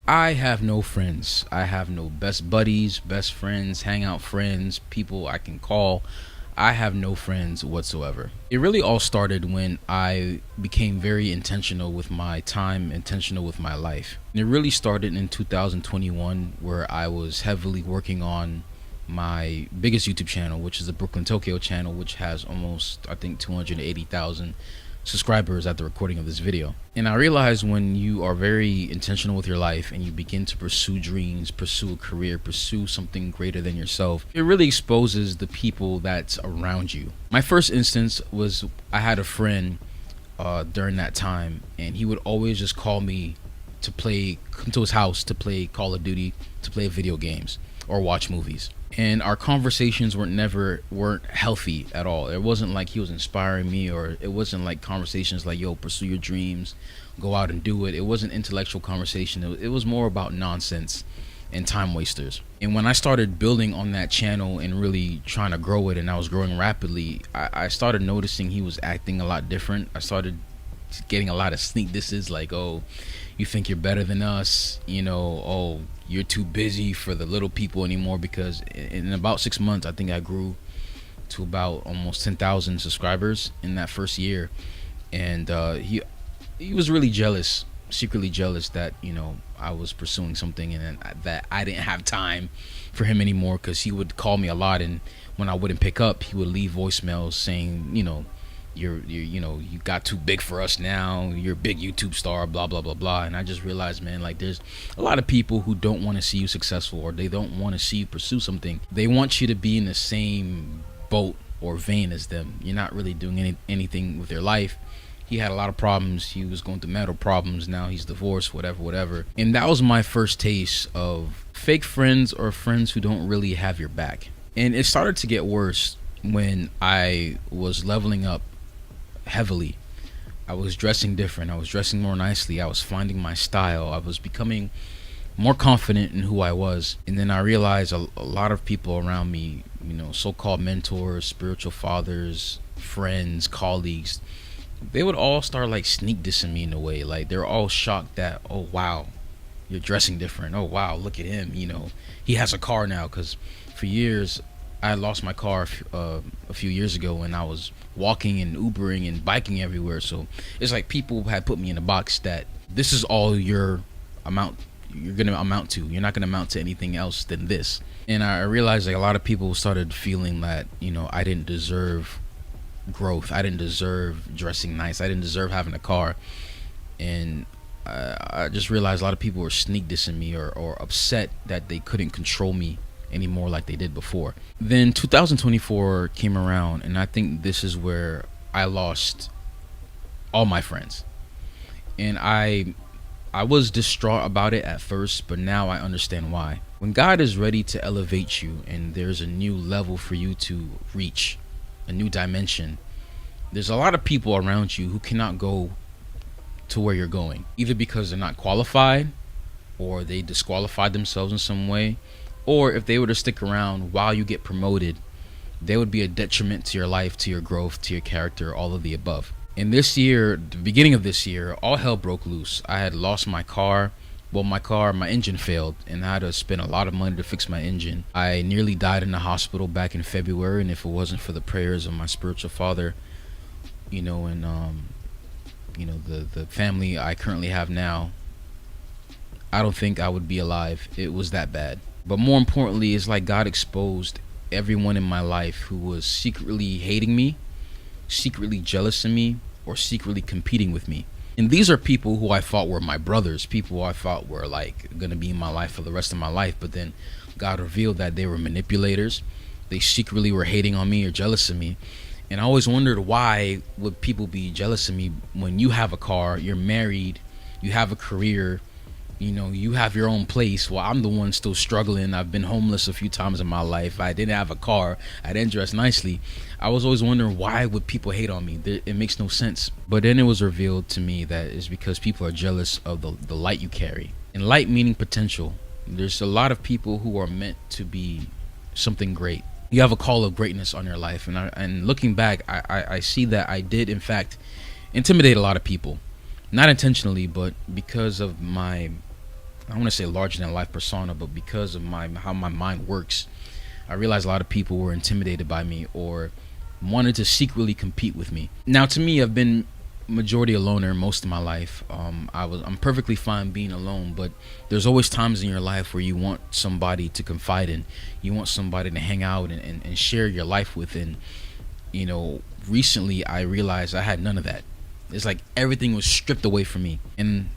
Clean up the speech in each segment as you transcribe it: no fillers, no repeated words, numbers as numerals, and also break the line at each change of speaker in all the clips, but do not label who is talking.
I have no friends. I have no best buddies, best friends, hangout friends, people I can call. I have no friends whatsoever. It really all started when I became very intentional with my time, intentional with my life. And it really started in 2021, where I was heavily working on my biggest YouTube channel, which is the Brooklyn Tokyo channel, which has almost, I think, 280,000 subscribers at the recording of this video. And I realized when you are very intentional with your life and you begin to pursue dreams, pursue a career, pursue something greater than yourself, it really exposes the people that's around you. My first instance was I had a friend during that time, and he would always just call me to come to his house to play Call of Duty, to play video games or watch movies. And our conversations weren't healthy at all. It wasn't like he was inspiring me, or it wasn't like conversations like, yo, pursue your dreams, go out and do it. It wasn't intellectual conversation. It was more about nonsense and time wasters. And when I started building on that channel and really trying to grow it, and I was growing rapidly, I started noticing he was acting a lot different. I started getting a lot of sneak disses like, oh, you think you're better than us, oh, you're too busy for the little people anymore. Because in about 6 months, I think I grew to about almost 10,000 subscribers in that first year. And he was really jealous, secretly jealous that I was pursuing something, and that I didn't have time for him anymore, because he would call me a lot, and when I wouldn't pick up, he would leave voicemails saying, you got too big for us now, you're a big YouTube star, blah blah blah blah. And I just realized, man, like, there's a lot of people who don't want to see you successful, or they don't want to see you pursue something. They want you to be in the same boat or vein as them. You're not really doing anything with your life. He had a lot of problems. He was going through mental problems. Now he's divorced, whatever. And that was my first taste of fake friends, or friends who don't really have your back. And it started to get worse when I was leveling up heavily. I was dressing different. I was dressing more nicely. I was finding my style. I was becoming more confident in who I was. And then I realized a lot of people around me, so-called mentors, spiritual fathers, friends, colleagues, they would all start like sneak dissing me in a way. Like, they're all shocked that, oh wow, you're dressing different. Oh wow, look at him. He has a car now. Because for years, I lost my car a few years ago, and I was walking and Ubering and biking everywhere. So it's like people had put me in a box that this is all you're gonna amount to. You're not gonna amount to anything else than this. And I realized, like, a lot of people started feeling that I didn't deserve growth. I didn't deserve dressing nice. I didn't deserve having a car. And I just realized a lot of people were sneak dissing me, or upset that they couldn't control me anymore like they did before. Then 2024 came around, and I think this is where I lost all my friends. And I was distraught about it at first, but now I understand why. When God is ready to elevate you, and there's a new level for you to reach, a new dimension, there's a lot of people around you who cannot go to where you're going, either because they're not qualified, or they disqualified themselves in some way, or if they were to stick around while you get promoted, they would be a detriment to your life, to your growth, to your character, all of the above. And this year, the beginning of this year, all hell broke loose. I had lost my car. Well, my engine failed, and I had to spend a lot of money to fix my engine. I nearly died in the hospital back in February, and if it wasn't for the prayers of my spiritual father, and the family I currently have now, I don't think I would be alive. It was that bad. But more importantly, it's like God exposed everyone in my life who was secretly hating me, secretly jealous of me, or secretly competing with me. And these are people who I thought were my brothers, people who I thought were like going to be in my life for the rest of my life. But then God revealed that they were manipulators. They secretly were hating on me or jealous of me. And I always wondered, why would people be jealous of me when you have a car, you're married, you have a career, you have your own place, while I'm the one still struggling. I've been homeless a few times in my life. I didn't have a car. I didn't dress nicely. I was always wondering, why would people hate on me? It makes no sense. But then it was revealed to me that it's because people are jealous of the light you carry. And light meaning potential. There's a lot of people who are meant to be something great. You have a call of greatness on your life. And looking back, I see that I did, in fact, intimidate a lot of people. Not intentionally, but because of my I want to say larger than life persona, but because of how my mind works, I realized a lot of people were intimidated by me or wanted to secretly compete with me. Now, to me, I've been majority a loner most of my life. I'm perfectly fine being alone, but there's always times in your life where you want somebody to confide in. You want somebody to hang out and share your life with. And recently I realized I had none of that. It's like everything was stripped away from me. And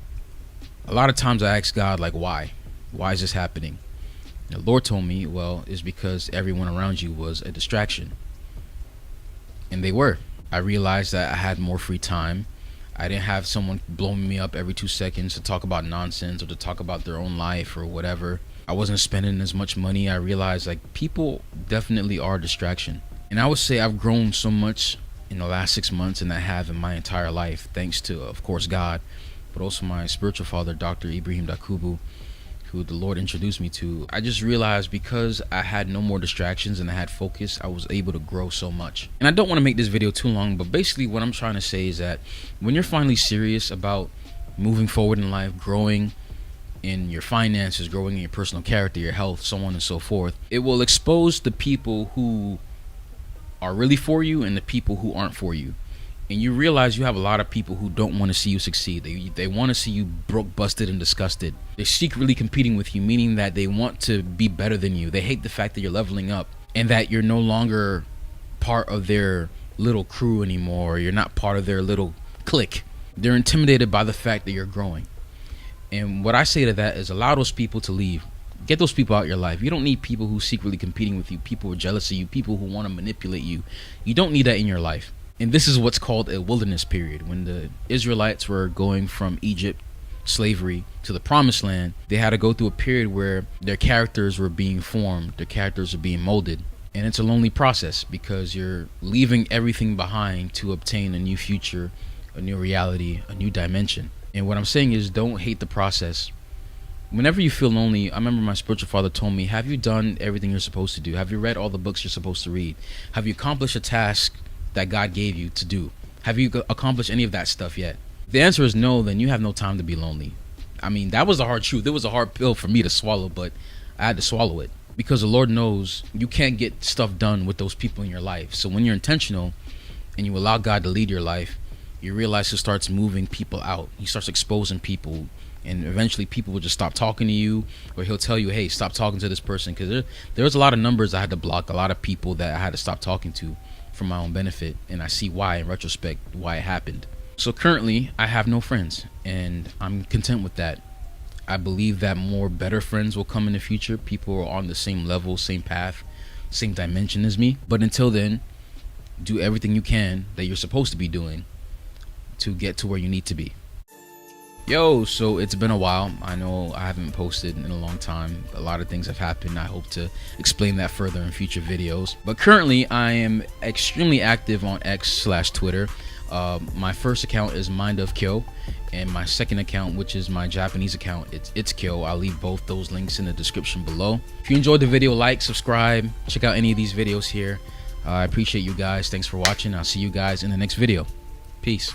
a lot of times I ask God, like, why is this happening? The Lord told me, well, it's because everyone around you was a distraction. And they were. I realized that I had more free time. I didn't have someone blowing me up every 2 seconds to talk about nonsense or to talk about their own life or whatever. I wasn't spending as much money. I realized like people definitely are a distraction. And I would say I've grown so much in the last 6 months than I have in my entire life, thanks to, of course, God, but also my spiritual father, Dr. Ibrahim Dakubu, who the Lord introduced me to. I just realized because I had no more distractions and I had focus, I was able to grow so much. And I don't want to make this video too long, but basically what I'm trying to say is that when you're finally serious about moving forward in life, growing in your finances, growing in your personal character, your health, so on and so forth, it will expose the people who are really for you and the people who aren't for you. And you realize you have a lot of people who don't want to see you succeed. They want to see you broke, busted, and disgusted. They're secretly competing with you, meaning that they want to be better than you. They hate the fact that you're leveling up and that you're no longer part of their little crew anymore. You're not part of their little clique. They're intimidated by the fact that you're growing. And what I say to that is allow those people to leave. Get those people out of your life. You don't need people who secretly competing with you, people who are jealous of you, people who want to manipulate you. You don't need that in your life. And this is what's called a wilderness period. When the Israelites were going from Egypt, slavery, to the promised land, they had to go through a period where their characters were being formed, their characters were being molded. And it's a lonely process because you're leaving everything behind to obtain a new future, a new reality, a new dimension. And what I'm saying is don't hate the process. Whenever you feel lonely, I remember my spiritual father told me, have you done everything you're supposed to do? Have you read all the books you're supposed to read? Have you accomplished a task that God gave you to do? Have you accomplished any of that stuff yet? If the answer is no, then you have no time to be lonely. I mean, that was a hard truth. It was a hard pill for me to swallow, but I had to swallow it because the Lord knows you can't get stuff done with those people in your life. So when you're intentional and you allow God to lead your life, you realize He starts moving people out. He starts exposing people, and eventually people will just stop talking to you, or He'll tell you, hey, stop talking to this person, because there was a lot of numbers I had to block, a lot of people that I had to stop talking to for my own benefit, and I see why in retrospect why it happened. So currently I have no friends, and I'm content with that. I believe that more better friends will come in the future. People are on the same level, same path, same dimension as me. But until then, do everything you can that you're supposed to be doing to get to where you need to be. Yo, so it's been a while. I know I haven't posted in a long time. A lot of things have happened. I hope to explain that further in future videos. But currently, I am extremely active on X/Twitter. My first account is Mind of Kyo, and my second account, which is my Japanese account, it's Kyo. I'll leave both those links in the description below. If you enjoyed the video, like, subscribe, check out any of these videos here. I appreciate you guys. Thanks for watching. I'll see you guys in the next video. Peace.